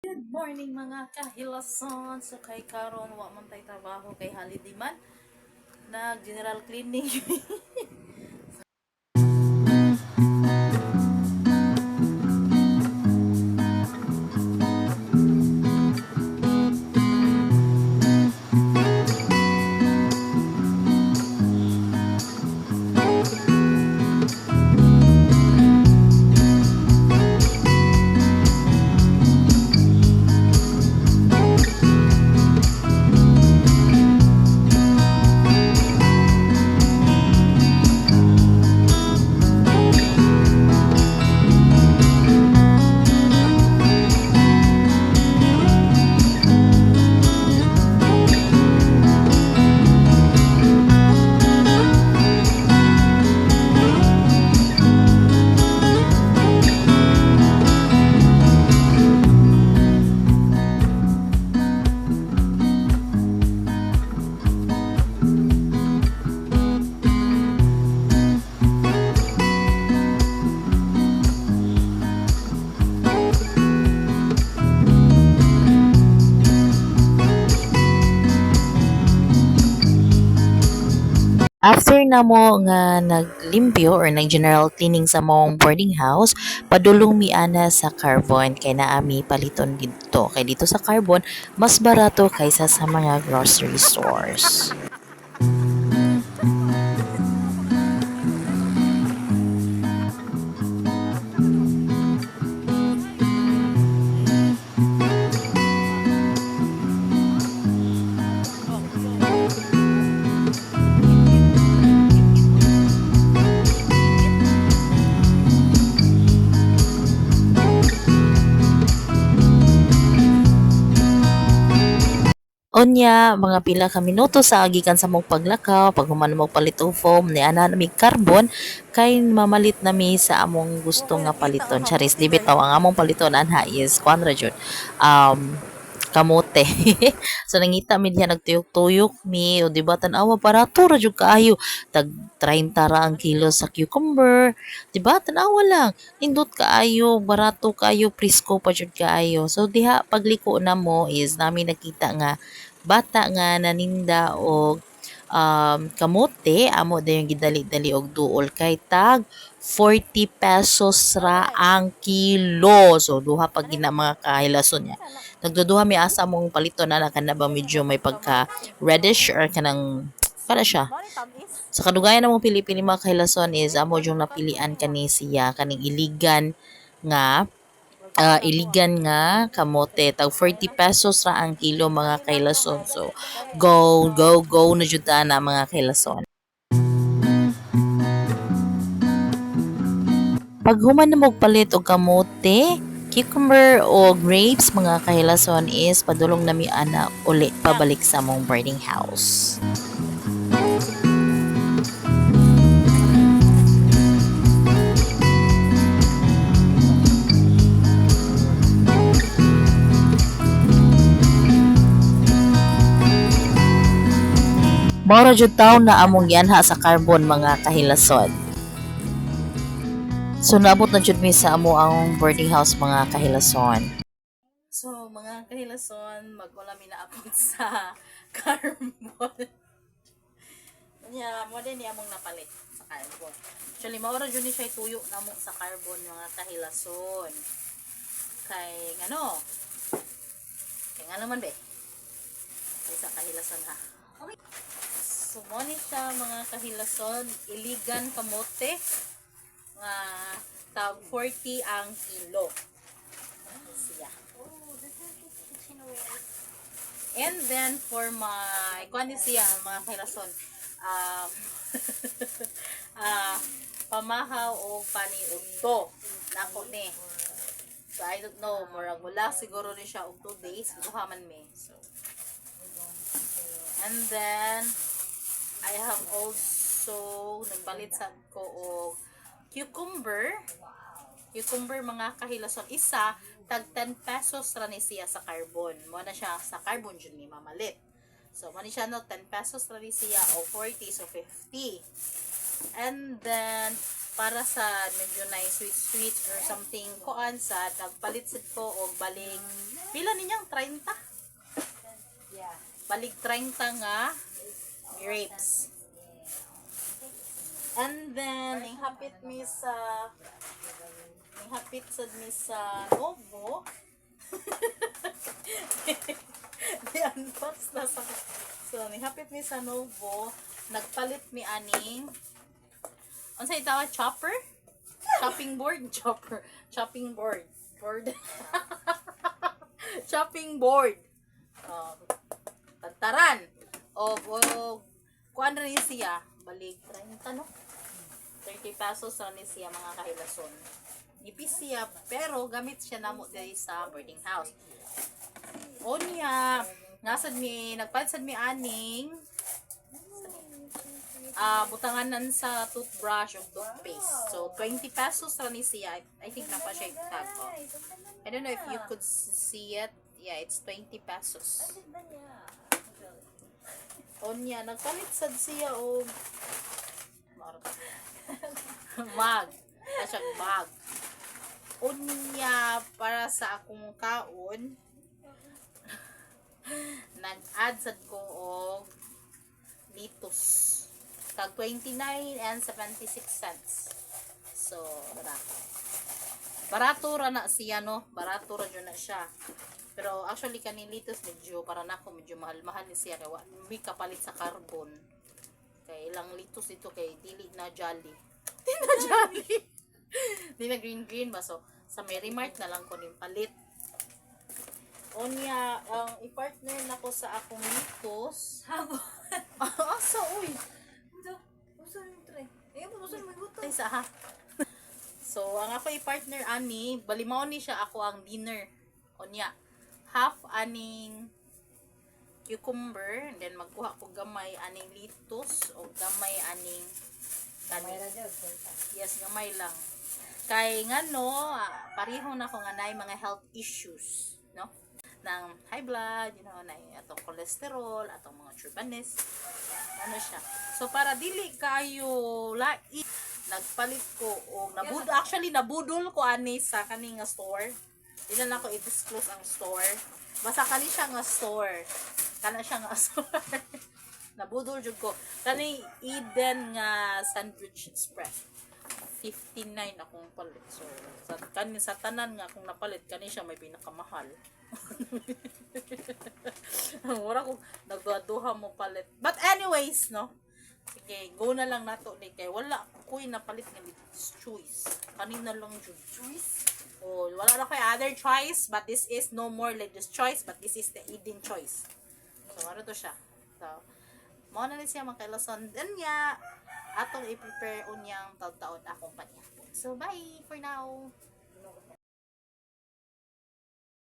Good morning mga kahilason. So kay karon wa man tay trabaho kay holiday man. Nag general cleaning. After na mo nga naglimpyo or nag-general cleaning sa mong boarding house, padulong mi ana sa Carbon kay naami paliton dito. Kay dito sa Carbon, mas barato kaysa sa mga grocery stores. Unya, mga pila ka minuto sa gikan sa mong paglakaw, pag human mo palit og foam, ni ana nami carbon, kay mamalit nami sa among gusto nga paliton. Charis, di bitaw ang among paliton anha is kuan ra jud. Kamote. So nangita mi diha nagtuyok-tuyok mi o di ba tan-awa barato ra jud kaayo. Tag 30 ra ang kilo sa cucumber. Di ba tan-awa lang. Nindot kaayo, barato kaayo, presko pa jud kaayo. So diha pagliko na mo is nami nakita nga bata nga naninda og kamote amo dayon gidali-dali og duol kay tag 40 pesos ra ang kilo. So duha pag gina mga kahilason niya. Nagduduha mi asa mong paliton na kana ba medyo may pagka reddish or kanang para siya. Sa kadugayan namong pili-pili mga kahilason is amo yung napilian kani siya kaning iligan nga kamote tag 40 pesos ra ang kilo mga kailason. So go go go na jud na mga kailason. Pag human na palit og kamote, cucumber o grapes mga kahilason is padulong nami ana uli pabalik sa mong boarding house. Mao jud taw na among gianha sa Carbon mga kahilason. So naabot na jud mi sa amo ang boarding house mga kahilason. So mga kahilason, magwala mi na abot sa Carbon. Nya mo din among napalit sa Carbon. Actually mao ra jud ni siya tuyo namo sa Carbon mga kahilason. Kay ngano? Kay ngano man be? Kay sa kahilason ha. So, mo ni siya mga kahilason, iligan kamote nga tag 40 ang kilo. Siya. And then for my kuan siya mga kahilason, um pamahaw o paniudto nako ni. So I don't know, murag wala siguro ni siya og 2 days, duha man me. So and then I have also nagbalit sa ko og cucumber. Cucumber mga kahilason isa tag 10 pesos ra ni siya sa Carbon. Mo na siya sa Carbon jud ni mamalit. So mo ni siya no 10 pesos ra ni siya o 40 so 50. And then para sa medyo na sweet or something kuan sa nagpalit sad ko og balig Pila ninyang 30? Yeah. Balik 30 nga grapes. And then, hapit mi sa Novo. Di-unbox na sa... So, hapit mi sa Novo. Nagpalit mi aning... Ano sa'yo tawag? Chopper? Chopping board? Chopper. Chopping board. Chopping board. Tantaran. O kuan rin siya. Balik 30, no? 30 pesos na siya mga kahilason. Nipis siya, pero gamit siya namo diri sa boarding house. O niya, nagpansad mi aning butanganan sa toothbrush o toothpaste. So, 20 pesos na ni siya. I think na pa siya tag. Oh. I don't know if you could see it. Yeah, it's 20 pesos. O niya, nagpalit sad siya o bag. Asyag bag. O niya, para sa akong kaon, nag-add sad ko og litos. Tag 29 and 76 cents. So, barato ra na siya, no? Barato ra dyan na siya. Pero actually kaning litos medyo para nako medyo mahal-mahal ni siya kay may kapalit sa carbon. Kay ilang litos dito kay dili na jolly. Di na jolly. Di na green ba, so sa Merrimart na lang ko ning palit. Onya i-partner nako sa akong litos. Habo. Asa uy. Usa yung tray. Ayun po, usa yung magutan. Ay sa ha. So ang ako i-partner ani, balimaw ni siya ako ang dinner. Onya half aning cucumber, and then magkuha ko gamay aning litos o gamay aning May kanin. radyo. Yes, gamay lang. Kay ngano, pareho na ko nga nay mga health issues, no? Ng high blood, you know, na atong cholesterol, atong mga turbanes. Ano siya? So para dili kayo lai, nagpalit ko o nabudol ko ani sa kaning nga store. Di na ako i-disclose ang store. Basta kani siya nga store. Kana siya nga store. Nabudol jud ko. Kani Eden nga sandwich spread. 59 akong palit. So, sa tanan nga akong napalit, kani siya may pinakamahal. Wala ko nagduha mo palit. But anyways, no? Sige, go na lang nato ni kay wala ko'y napalit nga Litos Choice. Kanina lang jud choice. Oh, wala na kay other choice, but this is no more Litos Choice, but this is the Eden Choice. So, ano to siya? So, mo na ni siya makailason din niya atong i-prepare unyang taon-taon akong panya. So, bye for now.